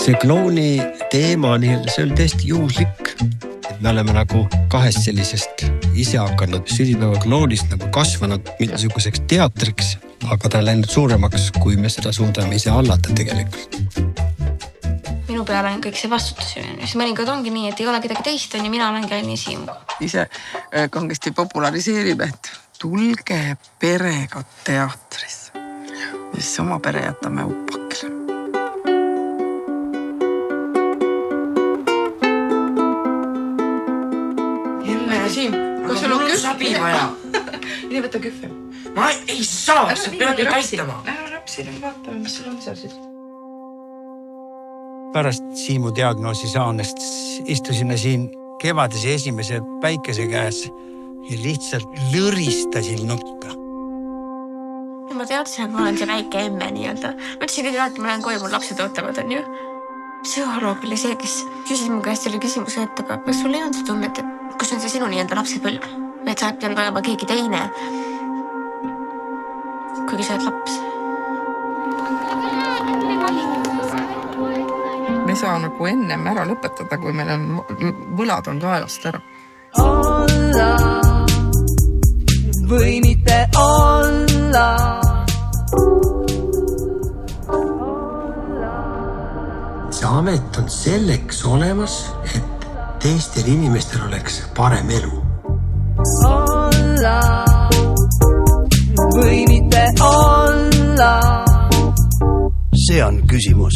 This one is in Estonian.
see klouni teema, see oli tõesti juhuslik. Me oleme nagu kahest sellisest ise hakanud sünnipäeva kloonist nagu kasvanud mingisuguseks teatriks, aga ta on läinud suuremaks, kui me seda suudame ise hallata tegelikult. Minu peale on kõik see vastutus. Mõningad ongi nii, et ei ole kedagi teist ja mina olengi ainult Siimu. Ise kangesti populariseerib, et tulge perega teatrisse. Siis oma pere jätame upakile. Siim, kas sul on kühvi vaja? Nii võtta kühvi. Ma ei saa, sa pead nüüd aitama. Ära rapsi, vaatame, mis sul on seal siis. Pärast Siimu diagnoosi saanest istusime siin kevadise esimese päikese käes ja lihtsalt lõristasin nutta. Ma teadsin, et ma olen see väike emme nii-öelda. Ma ütlesin kõige alati, ma lähen koju, mul lapsed ootavad, on ju. Psühholoog oli see, kes küsis mu käest selle küsimuse ette, aga kas sul ei olnud see tunne, et kus on see sinu nii-öelda lapsepõlv? Et sa pead olema keegi teine, kuigi sa oled laps. Me ei saa nagu ennem ära lõpetada, kui meil on võlad on kaelast ära. Olla või mitte olla. See amet on selleks olemas, et teistel inimestel oleks parem elu. Olla või mitte olla. See on küsimus.